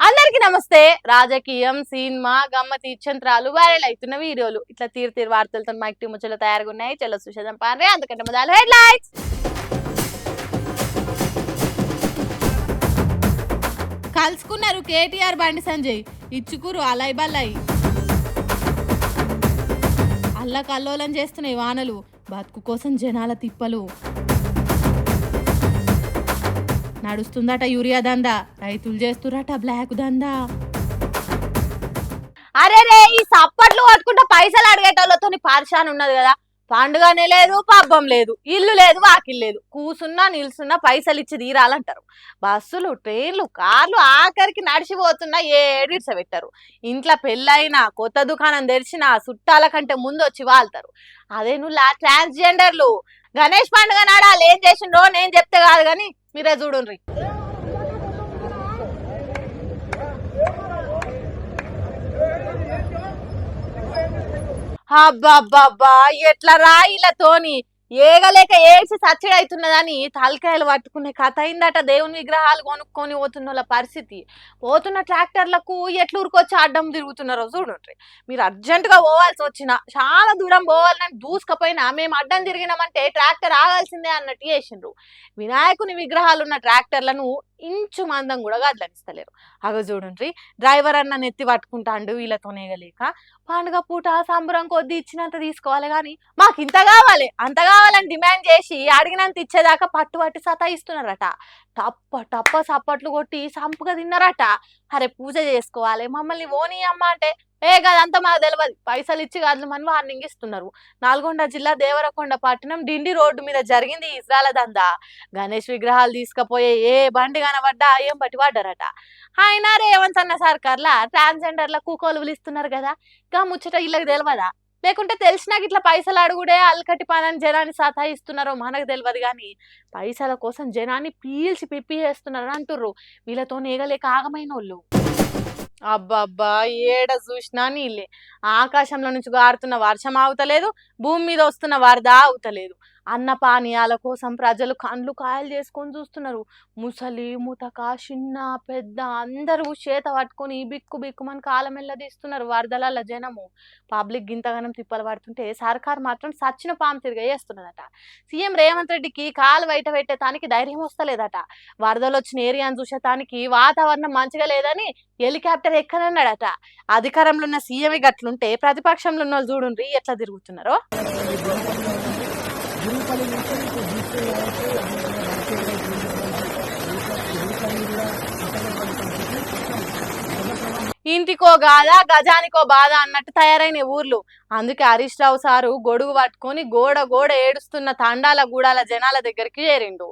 అందరికి నమస్తే. రాజకీయం, సినిమా, గమ్మతి ఇచ్చంత్రాలు, వైరల్ అవుతున్న వీడియోలు ఇట్లా తీరు వార్తలతో మైక్ టీ ముచ్చలు తయారుగా ఉన్నాయి. చలో చూసేద్దాం పారే. అందుకంటే మొదలు హెడ్లైన్స్. కలుసుకున్నారు కేటీఆర్ బండి సంజయ్, ఇచ్చుకురు అలై బల్లై. అల్లకల్లోలం చేస్తున్నాయి వానలు, బతుకు కోసం జనాల తిప్పలు. నడుస్తుందట యూరియా దందా, రైతులు చేస్తురట బ్లాక్ దందా. అరే రే, ఈ సప్పట్లు కొట్టుకుంటా పైసలు అడిగేటోళ్ళతో పరిశాన్ ఉన్నది కదా. పండుగనే లేదు, పబ్బం లేదు, ఇల్లు లేదు, వాకిల్ లేదు, కూసున్నా నిల్సున్నా పైసలు ఇచ్చి తీరాలంటారు. బస్సులు, ట్రైన్లు, కార్లు ఆఖరికి నడిచిపోతున్నా ఏడిడ్స పెట్టారు. ఇంట్లో పెళ్ళైనా, కొత్త దుకాణం తెరిచినా చుట్టాల కంటే ముందు వచ్చి వాళ్తారు. అదే నువ్వు ట్రాన్స్జెండర్లు గణేష్ పండుగ నాడాలు ఏం చేసిండ్రో నేను చెప్తే కాదు కానీ మీరే చూడుండ్రి. అబ్బబ్బబ్బా, ఎట్లా రాయిలతోని ఏగలేక ఏడ్చి సచ్చడి అవుతున్నదని తలకాయలు పట్టుకునే కథ అయిందట. దేవుని విగ్రహాలు కొనుక్కొని పోతున్న పరిస్థితి. పోతున్న ట్రాక్టర్లకు ఎట్లు ఊరుకొచ్చి అడ్డం తిరుగుతున్నారో చూడండి. మీరు అర్జెంటుగా పోవాల్సి వచ్చినా, చాలా దూరం పోవాలని దూసుకపోయినా మేము అడ్డం తిరిగినామంటే ట్రాక్టర్ ఆగాల్సిందే అన్నట్టు చేసిండ్రు. వినాయకుని విగ్రహాలు ఉన్న ట్రాక్టర్లను ఇంచు మందం కూడా గడ్లనిస్తలేరు. అగ చూడండి, డ్రైవర్ అన్న నెత్తి పట్టుకుంటాండు వీళ్ళతోనేగలేక. పండుగ పూట సంబరం కొద్ది ఇచ్చినంత తీసుకోవాలి కానీ మాకు ఇంత కావాలి అంత కావాలని డిమాండ్ చేసి అడిగినంత ఇచ్చేదాకా పట్టుబట్టి సతాయిస్తున్నారట. టప్ప సప్పట్లు కొట్టి సంపుగా తిన్నారట. అరే పూజ చేసుకోవాలి మమ్మల్ని ఓని అమ్మ అంటే ఏ గదంతా మాకు తెలియదు, పైసలు ఇచ్చి గదులమని వార్నింగ్ ఇస్తున్నారు. నల్గొండ జిల్లా దేవరకొండ పట్టణం డిండి రోడ్డు మీద జరిగింది ఇజ్రాల దందా. గణేష్ విగ్రహాలు తీసుకుపోయే ఏ బండి కనబడ్డా ఏం బట్టి పడ్డారట. అయినా రేవంత్ అన్న సర్కార్లా ట్రాన్స్జెండర్లకు కొలువులు ఇస్తున్నారు కదా, ఇంకా ముచ్చట ఇళ్ళకి తెలియదా? లేకుంటే తెలిసినాక ఇట్లా పైసలు అడుగుడే అల్కటి పనని జనాన్ని సతాయిస్తున్నారో మనకు తెలియదు కానీ పైసల కోసం జనాన్ని పీల్చి పిప్పి చేస్తున్నారు అంటుర్రు వీళ్ళతో నేగలేక ఆగమైన వాళ్ళు. అబ్బబ్బా, ఏడ చూసినా నీళ్ళే. ఆకాశంలో నుంచి గారుతున్న వర్షం ఆగుతలేదు, భూమి మీద వస్తున్న వరద ఆగుతలేదు. అన్న పానీయాల కోసం ప్రజలు కండ్లు కాయలు చేసుకొని చూస్తున్నారు. ముసలి ముతక చిన్న పెద్ద అందరూ చేత పట్టుకొని బిక్కుమని కాలమెల్ల తీస్తున్నారు వరదల జనము. పబ్లిక్ గింతగానం తిప్పలు పడుతుంటే సర్కార్ మాత్రం సచ్చిన పాము తిరిగా చేస్తున్నదట. సీఎం రేవంత్ రెడ్డికి కాలు బయట పెట్టేతానికి ధైర్యం వస్తలేదట. వరదలు వచ్చిన ఏరియాను చూసేతానికి వాతావరణం మంచిగా లేదని హెలికాప్టర్ ఎక్కనన్నాడట. అధికారంలో ఉన్న సీఎం గట్లుంటే ప్రతిపక్షంలో ఉన్న వాళ్ళు చూడుండ్రి ఎట్లా తిరుగుతున్నారో. ఇంటికో గాథ గజానికో బాధ అన్నట్టు తయారైన ఊర్లు. అందుకే హరీష్ రావు సారు గొడుగు పట్టుకొని గోడ ఏడుస్తున్న తండాల గూడాల జనాల దగ్గరికి చేరిండు.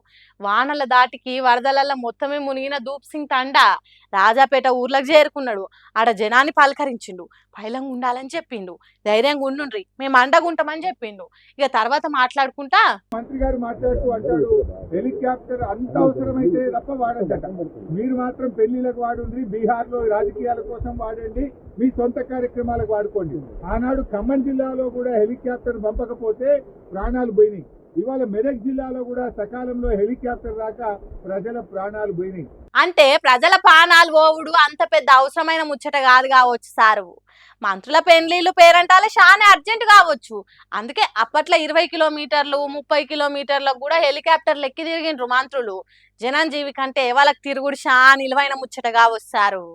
వానల దాటికి వరదలల్ల మొత్తమే మునిగిన దూప్ సింగ్ తండా రాజాపేట ఊర్లకు చేరుకున్నాడు. ఆడ జనాన్ని పలకరించిండు, పైలంగా ఉండాలని చెప్పిండు, ధైర్యంగా ఉండుండ్రి మేము అండగుంటామని చెప్పిండు. ఇక తర్వాత మాట్లాడుకుంటా మంత్రి గారు మాట్లాడుతూ అంటాడు, హెలికాప్టర్ అంత అవసరమైతే తప్ప వాడద్దట, మీరు మాత్రం పెళ్లిలకు వాడుండ్రి, బీహార్ లో రాజకీయాల కోసం వాడండి, మీ సొంత కార్యక్రమాలకు వాడుకోండి. ఆనాడు ఖమ్మం జిల్లాలో కూడా హెలికాప్టర్ పంపకపోతే ప్రాణాలు పోయినాయి. ఇవాళ మెదక్ జిల్లాలో కూడా సకాలంలో హెలికాప్టర్ రాక ప్రజల ప్రాణాలు పోయినాయి. అంటే ప్రజల ప్రాణాలు పోవుడు అంత పెద్ద అవసరమైన ముచ్చట కాదు కావచ్చు సారు. మంత్రుల పెళ్లిళ్ళు పేరంటాలే చాలా అర్జెంట్ కావచ్చు. అందుకే అప్పట్లో 20 కిలోమీటర్లు 30 కిలోమీటర్లకు కూడా హెలికాప్టర్లు ఎక్కి తిరిగిండ్రు మంత్రులు. జనంజీవి కంటే వాళ్ళకి తిరుగుడు చాలా నిలువైన ముచ్చట కావచ్చు సారు.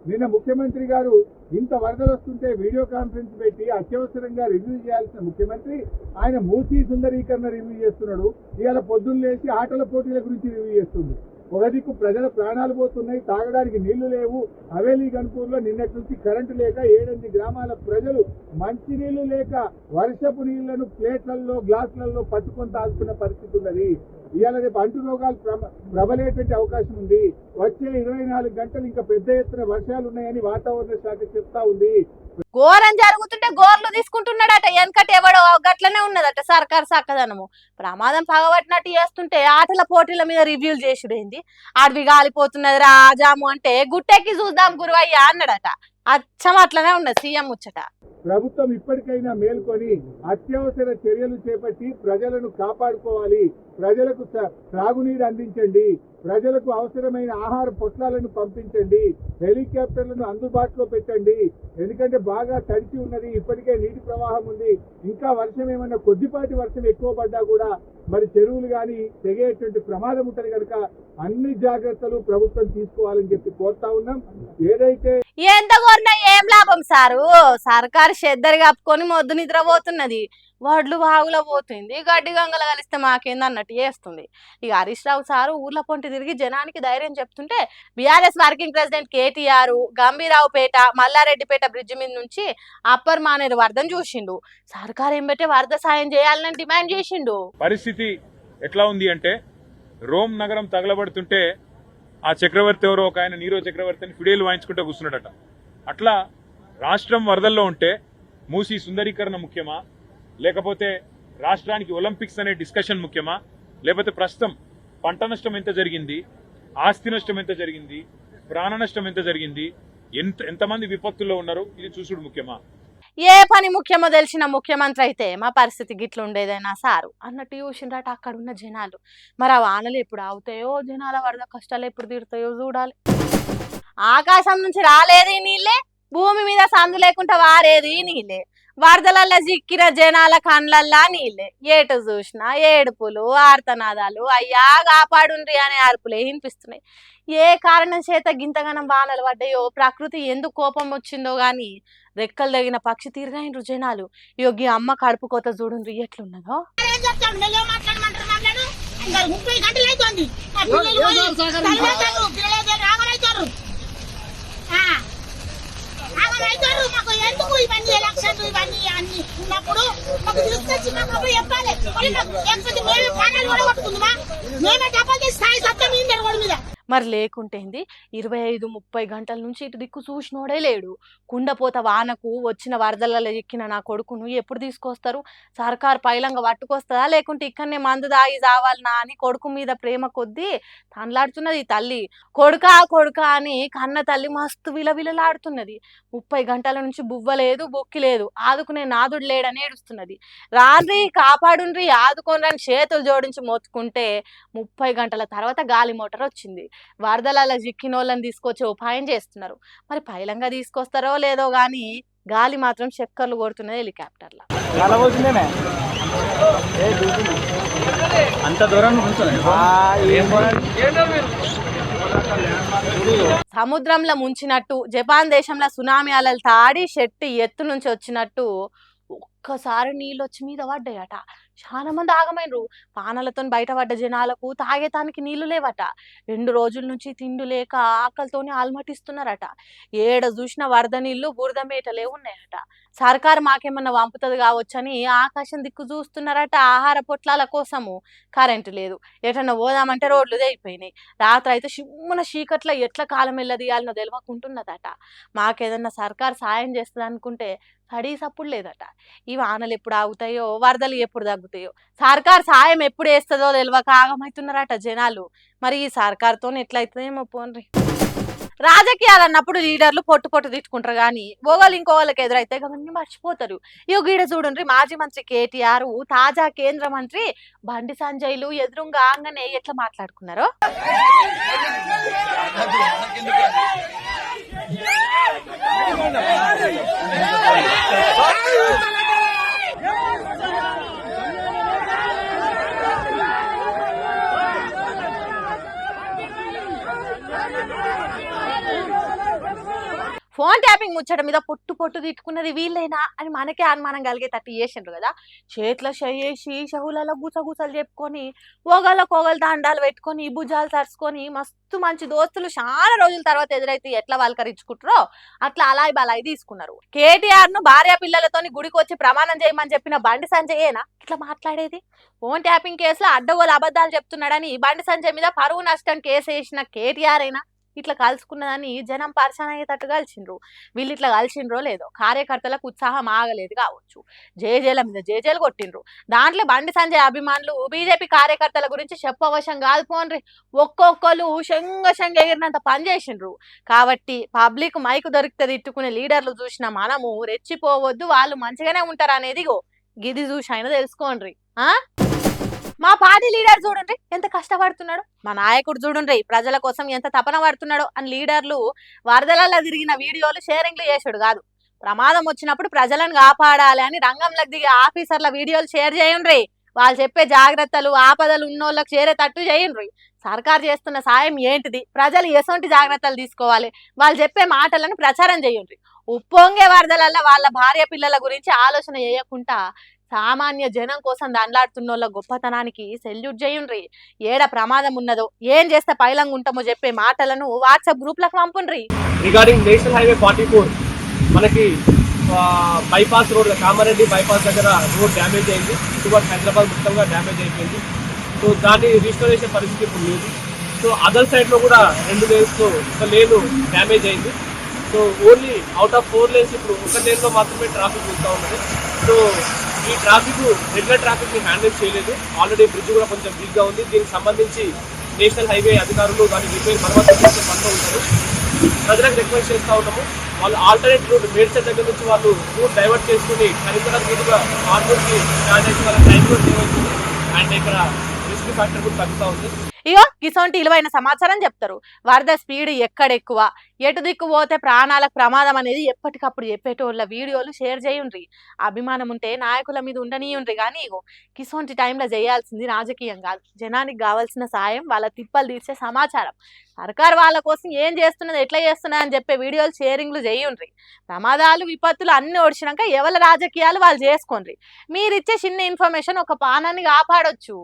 నిన్న ముఖ్యమంత్రి గారు ఇంత వరదలు వస్తుంటే వీడియో కాన్ఫరెన్స్ పెట్టి అత్యవసరంగా రివ్యూ చేయాల్సిన ముఖ్యమంత్రి ఆయన మూసీ సుందరీకరణ రివ్యూ చేస్తున్నాడు. ఇవాళ పొద్దున్న లేచి ఆటల పోటీల గురించి రివ్యూ చేస్తుంది. ఒక దిక్కు ప్రజల ప్రాణాలు పోతున్నాయి, తాగడానికి నీళ్లు లేవు. హవేలీ గన్పూర్లో నిన్నటి నుంచి కరెంటు లేక 7 గ్రామాల ప్రజలు మంచినీళ్లు లేక వర్షపు నీళ్లను ప్లేట్లలో గ్లాసులలో పట్టుకొని తాగుతున్న పరిస్థితి ఉన్నది. ఇవాళ రేపు అంటు రోగాలు ప్రబలేటువంటి అవకాశం ఉంది. వచ్చే 24 గంటలు ఇంకా పెద్ద ఎత్తున వర్షాలు ఉన్నాయని వాతావరణ శాఖ చెప్తా ఉంది. ఘోరం జరుగుతుంటే గోర్లు తీసుకుంటున్నాడట. వెనకట ఎవడో గట్లనే ఉన్నదట సర్కారు చక్కదనము. ప్రమాదం పగబట్టినట్టు చేస్తుంటే ఆటల పోటీల మీద రివ్యూలు చేసుడేంది. అడవి గాలిపోతున్నది రాజాము అంటే గుట్టెక్కి చూద్దాం గురువయ్య అన్నాడట. అచ్చం అట్లనే ఉన్నది సీఎం ముచ్చట. ప్రభుత్వం ఇప్పటికైనా మేల్కొని అత్యవసర చర్యలు చేపట్టి ప్రజలను కాపాడుకోవాలి. ప్రజలకు త్రాగునీరు అందించండి, ప్రజలకు అవసరమైన ఆహార పొట్లాలను పంపించండి, హెలికాప్టర్లను అందుబాటులో పెట్టండి. ఎందుకంటే బాగా తడిచి ఉన్నది, ఇప్పటికే నీటి ప్రవాహం ఉంది. ఇంకా వర్షం ఏమన్నా కొద్దిపాటి వర్షం ఎక్కువ పడ్డా కూడా మరి చెరువులు కానీ తెగేటువంటి ప్రమాదం ఉంటది కనుక అన్ని జాగ్రత్తలు ప్రభుత్వం తీసుకోవాలని చెప్పి కోరుతా ఉన్నాం. ఏదైతే ఎంత కోరినా ఏం లాభం సారు, సర్కారు చెద్దరు కప్పుకొని మొద్దు నిద్రపోతున్నది, వడ్లు బాగులో పోతుంది, గడ్డి గంగల కలిస్తే మాకేంది అన్నట్టు చేస్తుంది. ఇక హరీష్ రావు సారు ఊర్ల పొంటి తిరిగి జనానికి ధైర్యం చెప్తుంటే BRS working president KTR Gambhiraopet Mallareddypet bridge మీద నుంచి అప్పర్ మానేరు వరదను చూసిండు. సర్కారు ఏం పెట్టే వరద సాయం చేయాలని డిమాండ్ చేసిండు. పరిస్థితి ఎట్లా ఉంది అంటే రోమ్ నగరం తగలబడుతుంటే ఆ చక్రవర్తి ఎవరో ఒక ఆయన నీరో చక్రవర్తిని ఫిడేలు వాయించుకుంటూ కూర్చున్నాడట. అట్లా రాష్ట్రం వరదల్లో ఉంటే మూసీ సుందరీకరణ ముఖ్యమా, లేకపోతే రాష్ట్రానికి ఒలింపిక్స్ అనే డిస్కషన్ ముఖ్యమా, లేకపోతే ప్రస్తుతం పంట నష్టం ఎంత జరిగింది, ఆస్తి నష్టం ఎంత జరిగింది, ప్రాణ నష్టం ఎంత జరిగింది, ఎంతమంది విపత్తుల్లో ఉన్నారు ఇది చూసుడు ముఖ్యమా? ఏ పని ముఖ్యమో తెలిసిన ముఖ్యమంత్రి అయితే మా పరిస్థితి గిట్ల ఉండేదైనా సారు అన్నట్టు చూసిండ్రట అక్కడ ఉన్న జనాలు. మరి ఆ వానలు ఎప్పుడు ఆగుతాయో, జనాల వరద కష్టాలు ఎప్పుడు తీరుతాయో చూడాలి. ఆకాశం నుంచి రాలేదు ఈ నీళ్ళే, భూమి మీద సందు లేకుండా వారేది నీళ్ళే, వరదలల్లా చిక్కిన జనాల కండ్లల్లా నీళ్ళే, ఏటు చూసినా ఏడుపులు ఆర్తనాదాలు, అయ్యా కాపాడుండ్రి అనే అరుపులే వినిపిస్తున్నాయి. ఏ కారణం చేత గింతగానం వానలు పడ్డాయో, ప్రకృతి ఎందుకు కోపం వచ్చిందో గాని రెక్కలు తగిన పక్షి తీరుగాయిండ్రు జనాలు. యోగి అమ్మ కడుపు కోత చూడుండ్రి ఎట్లున్నదో. మరి లేకుంటేంది 25-30 గంటల నుంచి ఇటు దిక్కు చూసినోడే లేడు. కుండపోత వానకు వచ్చిన వరదలలో ఎక్కిన నా కొడుకును ఎప్పుడు తీసుకొస్తారు? సర్కారు పైలంగా పట్టుకొస్తుందా, లేకుంటే ఇక్కడనే మందు దాగి చావాలనా అని కొడుకు మీద ప్రేమ కొద్దీ తనలాడుతున్నది తల్లి. కొడుకా కొడుకా అని కన్న తల్లి మస్తు విలవిలలాడుతున్నది. 30 గంటల నుంచి బువ్వలేదు బొక్కి లేదు, ఆదుకునే నాదుడు లేడని ఏడుస్తున్నది. రాండ్రి కాపాడుండ్రి ఆదుకోనని చేతులు జోడించి మొత్తుకుంటే 30 గంటల తర్వాత గాలి మోటార్ వచ్చింది. వరదలలో చిక్కినోళ్ళని తీసుకొచ్చే ఉపాయం చేస్తున్నారు. మరి పైలంగా తీసుకొస్తారో లేదో గాని గాలి మాత్రం చక్కర్లు కొడుతున్నది హెలికాప్టర్ల. సముద్రంలో ముంచినట్టు, జపాన్ దేశంలో సునామీ అలలు తాడి చెట్టు ఎత్తు నుంచి వచ్చినట్టు ఒక్కసారి నీళ్ళు వచ్చి మీద పడ్డాయట. చాలా మంది ఆగమైనరు. పానలతో బయటపడ్డ జనాలకు తాగేతానికి నీళ్లు లేవట. 2 రోజుల నుంచి తిండి లేక ఆకలితోనే ఆల్మటిస్తున్నారట. ఏడ చూసిన వరద నీళ్లు బురద మేటలే ఉన్నాయట. సర్కారు మాకేమన్నా వంపుతుంది కావచ్చని ఆకాశం దిక్కు చూస్తున్నారట ఆహార పొట్లాల కోసము. కరెంటు లేదు, ఎటన్నా పోదామంటే రోడ్లు తెగిపోయినాయి. రాత్రి అయితే సిమ్మున చీకట్ల ఎట్లా కాలం వెళ్ళదీయాలనో తెలియకుంటున్నదట. మాకేదన్నా సర్కారు సాయం చేస్తుంది అనుకుంటే తడి సప్పుడు లేదట. ఈ వానలు ఎప్పుడు ఆగుతాయో, వరదలు ఎప్పుడు తగ్గుతాయో, సర్కారు సాయం ఎప్పుడు వేస్తుందో తెలియక ఆగమవుతున్నారట జనాలు. మరి ఈ సర్కారుతో ఎట్లయితుందేమో పోన్రి. రాజకీయాలు అన్నప్పుడు లీడర్లు పొట్టు పొట్టు తిట్టుకుంటారు కానీ ఒకళ్ళు ఇంకోళ్ళకి ఎదురైతే అవన్నీ మర్చిపోతారు. ఇగో గీడ చూడండి, మాజీ మంత్రి కేటీఆర్ తాజా కేంద్ర మంత్రి బండి సంజయ్లు ఎదురుగా ఆంగనే ఎట్లా మాట్లాడుకున్నారో. ఫోన్ ట్యాపింగ్ ముచ్చట మీద పొట్టు పొట్టు తిట్టుకున్నది వీళ్ళైనా అని మనకే అనుమానం కలిగేటట్టు చేసిండ్రు కదా. చేతిలో చేసి చెవులలో గుసగుసలు చెప్పుకొని ఒకళ్ళకొగలు దండాలు పెట్టుకొని భుజాలు తరుచుకొని మస్తు మంచి దోస్తులు చాలా రోజుల తర్వాత ఎదురైతే ఎట్లా వాళ్ళకరించుకుంటారో అట్లా అలాయి బలాయి తీసుకున్నారు. కేటీఆర్ ను భార్య పిల్లలతోని గుడికి వచ్చి ప్రమాణం చేయమని చెప్పిన బండి సంజయేనా ఇట్లా మాట్లాడేది? ఫోన్ ట్యాపింగ్ కేసులో అడ్డగోలు అబద్ధాలు చెప్తున్నాడని బండి సంజయ్ మీద పరువు నష్టం కేసు వేసిన కేటీఆర్ అయినా ఇట్లా కలుసుకున్నదని జనం పరిచయం అయ్యేటట్టు కలిసిండ్రు. వీళ్ళు ఇట్లా కలిసిండ్రో లేదో కార్యకర్తలకు ఉత్సాహం ఆగలేదు కావచ్చు. జేజేల మీద జేజేలు కొట్టిండ్రు. దాంట్లో బండి సంజయ్ అభిమానులు బీజేపీ కార్యకర్తల గురించి చెప్పవశం కాదు పోన్రి, ఒక్కొక్కరు శంగ ఎగిరినంత పని చేసిండ్రు. కాబట్టి పబ్లిక్ మైకు దొరికితే తిట్టుకునే లీడర్లు చూసిన మనము రెచ్చిపోవద్దు, వాళ్ళు మంచిగానే ఉంటారు అనేది గిది చూసి అయినా తెలుసుకోండి. మా పార్టీ లీడర్ చూడండి ఎంత కష్టపడుతున్నాడు, మా నాయకుడు చూడండి ప్రజల కోసం ఎంత తపన పడుతున్నాడో అని లీడర్లు వరదలలో తిరిగిన వీడియోలు షేరింగ్లు చేసాడు కాదు. ప్రమాదం వచ్చినప్పుడు ప్రజలను కాపాడాలి అని రంగంలోకి దిగే ఆఫీసర్ల వీడియోలు షేర్ చేయండి. వాళ్ళు చెప్పే జాగ్రత్తలు ఆపదలు ఉన్నోళ్ళకి చేరేటట్టు చేయండి. సర్కారు చేస్తున్న సాయం ఏంటిది, ప్రజలు ఎటువంటి జాగ్రత్తలు తీసుకోవాలి, వాళ్ళు చెప్పే మాటలను ప్రచారం చేయండి. ఉప్పొంగే వరదలల్లో వాళ్ళ భార్య పిల్లల గురించి ఆలోచన చేయకుండా సామాన్య జనం కోసం దండలాడుతున్న గొప్పతనానికి సెల్యూట్ చేయండి. ఏడ ప్రమాదం ఉన్నదో ఏం చేస్తే పైలంగా ఉంటామో చెప్పే మాటలను వాట్సాప్ గ్రూప్లకు పంపుండ్రి. రిగార్డింగ్ నేషనల్ హైవే 44 మనకి బైపాస్ రోడ్ కామారెడ్డి బైపాస్ దగ్గర రోడ్ డ్యామేజ్ అయింది. ఇటువైపు హైదరాబాద్ మొత్తంగా డ్యామేజ్ అయిపోయింది. సో దాన్ని రిస్టోరేషన్ పరిస్థితి ఇప్పుడు లేదు. సో అదర్ సైడ్లో కూడా 2 లేన్స్లో ఒక లేను డ్యామేజ్ అయింది. So only out of 4 lanes ఇప్పుడు ఒక లేన్లో మాత్రమే ట్రాఫిక్ వస్తూ ఉన్నది. సో ఈ ట్రాఫిక్ రెగ్యులర్ ట్రాఫిక్ని హ్యాండిల్ చేయలేదు. ఆల్రెడీ బ్రిడ్జ్ కూడా కొంచెం వీక్గా ఉంది. దీనికి సంబంధించి నేషనల్ హైవే అధికారులు దాని రిపేర్ మరమ్మతు చేసే పనిలో ఉంటారు. ప్రజలకు రిక్వెస్ట్ చేస్తూ ఉన్నాము, వాళ్ళు ఆల్టర్నేట్ రూట్ మేడ్చల్ దగ్గర నుంచి వాళ్ళు రూట్ డైవర్ట్ చేసుకుని కరీంనగర్ మీదుగా ఆర్మూర్కి స్టార్ట్ అయితే వాళ్ళ టైం కూడా సేవ్ అవుతుంది అండ్ ఇక్కడ రిస్క్ ఫ్యాక్టర్ కూడా తగ్గుతూ ఉంది. ఇగో గిసొంటి విలువైన సమాచారం చెప్తారు. వరద స్పీడ్ ఎక్కడెక్కువ, ఎటు దిక్కు పోతే ప్రాణాలకు ప్రమాదం అనేది ఎప్పటికప్పుడు చెప్పేటోళ్ళ వీడియోలు షేర్ చేయండి. అభిమానం ఉంటే నాయకుల మీద ఉండనీయుండ్రి. కానీ ఇగో గిసొంటి టైంలో చేయాల్సింది రాజకీయం కాదు, జనానికి కావాల్సిన సాయం, వాళ్ళ తిప్పలు తీర్చే సమాచారం. సర్కారు వాళ్ళ కోసం ఏం చేస్తున్నది ఎట్లా చేస్తున్నది అని చెప్పే వీడియోలు షేరింగ్లు చేయండి. ప్రమాదాలు విపత్తులు అన్ని ఓడిచినాక ఎవరి రాజకీయాలు వాళ్ళు చేసుకోండి. మీరిచ్చే చిన్న ఇన్ఫర్మేషన్ ఒక పానాన్ని కాపాడొచ్చు.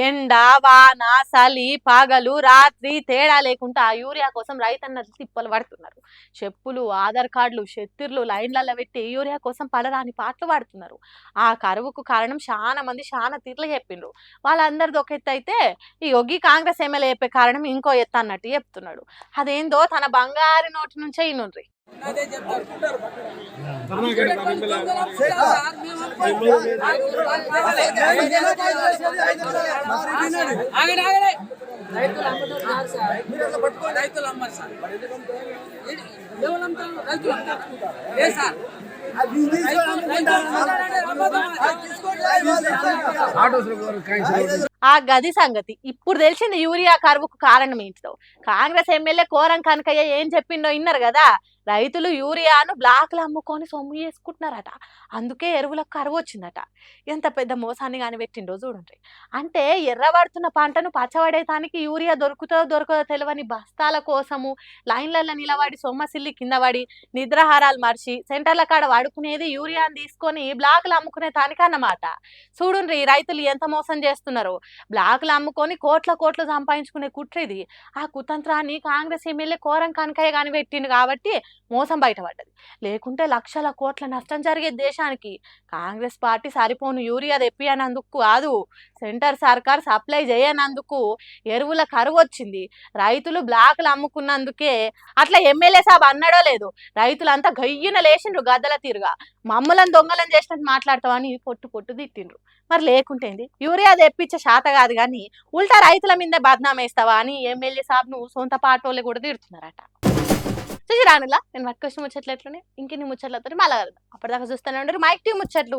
ఎండ వాన చలి పగలు రాత్రి తేడా లేకుండా ఆ యూరియా కోసం రైతన్నలు తిప్పలు పడుతున్నారు. చెప్పులు ఆధార్ కార్డులు షెత్తిర్లు లైన్లలో పెట్టి యూరియా కోసం పడరాని పాటలు పాడుతున్నారు. ఆ కరువుకు కారణం చాలా మంది చాలా తీర్లు చెప్పిండ్రు. వాళ్ళందరిది ఒక ఎత్తు అయితే ఈ యొగ్గి కాంగ్రెస్ ఎమ్మెల్యే చెప్పే కారణం ఇంకో ఎత్తు అన్నట్టు చెప్తున్నాడు. అదేందో తన బంగారు నోటి నుంచే ఇనుండ్రి. ఆ గది సంగతి ఇప్పుడు తెలిసింది యూరియా కరువుకు కారణం ఏంటిదో. కాంగ్రెస్ ఎమ్మెల్యే కోరం కనకయ్య ఏం చెప్పిండో విన్నారు కదా. రైతులు యూరియాను బ్లాక్లు అమ్ముకొని సొమ్ము చేసుకుంటున్నారట, అందుకే ఎరువులకు కరువు వచ్చిందట. ఎంత పెద్ద మోసాన్ని కానీ పెట్టిండో చూడండి. అంటే ఎర్రబడుతున్న పంటను పచ్చబడేదానికి యూరియా దొరకదో తెలియని బస్తాల కోసము లైన్లలో నిలబడి సొమ్మసిల్లి కింద పడి నిద్రాహారాలు మర్చి సెంటర్ల కాడ వాడుకునేది యూరియాని తీసుకొని బ్లాక్లు అమ్ముకునే దానికన్నమాట. చూడండి రైతులు ఎంత మోసం చేస్తున్నారో. బ్లాక్లు అమ్ముకొని కోట్లు సంపాదించుకునే కుట్ర ఇది. ఆ కుతంత్రాన్ని కాంగ్రెస్ ఎమ్మెల్యే కోరం కనకయ్య కానీ పెట్టిండు కాబట్టి మోసం బయటపడ్డది. లేకుంటే లక్షల కోట్ల నష్టం జరిగే దేశానికి కాంగ్రెస్ పార్టీ సరిపోను యూరియా తెప్పియనందుకు కాదు, సెంటర్ సర్కార్ సప్లై చేయనందుకు ఎరువుల కరువు వచ్చింది. రైతులు బ్లాక్లు అమ్ముకున్నందుకే. అట్లా ఎమ్మెల్యే సాబ్ అన్నాడో లేదు, రైతులంతా గయ్యున లేచిండ్రు గద్దల తీరుగా. మమ్మలను దొంగలను చేసినట్టు మాట్లాడతామని పొట్టు తిట్టిండ్రు. మరి లేకుంటేంది, యూరియా తెప్పించే శాత కాదు కానీ ఉల్టా రైతుల మీదే బద్నాం వేస్తావా అని ఎమ్మెల్యే సాబ్ను సొంత పాటోళ్ళు కూడా తిడుతున్నారట. చూసి రానులా నేను పట్టుకొచ్చిన ముచ్చట్లు ఎట్లున్నాయి, ఇంకెన్ని ముచ్చట్లతో మళ్ళా కలుద్దాం. అప్పటిదాకా చూస్తూనే ఉండరు మైక్ టీ ముచ్చట్లు.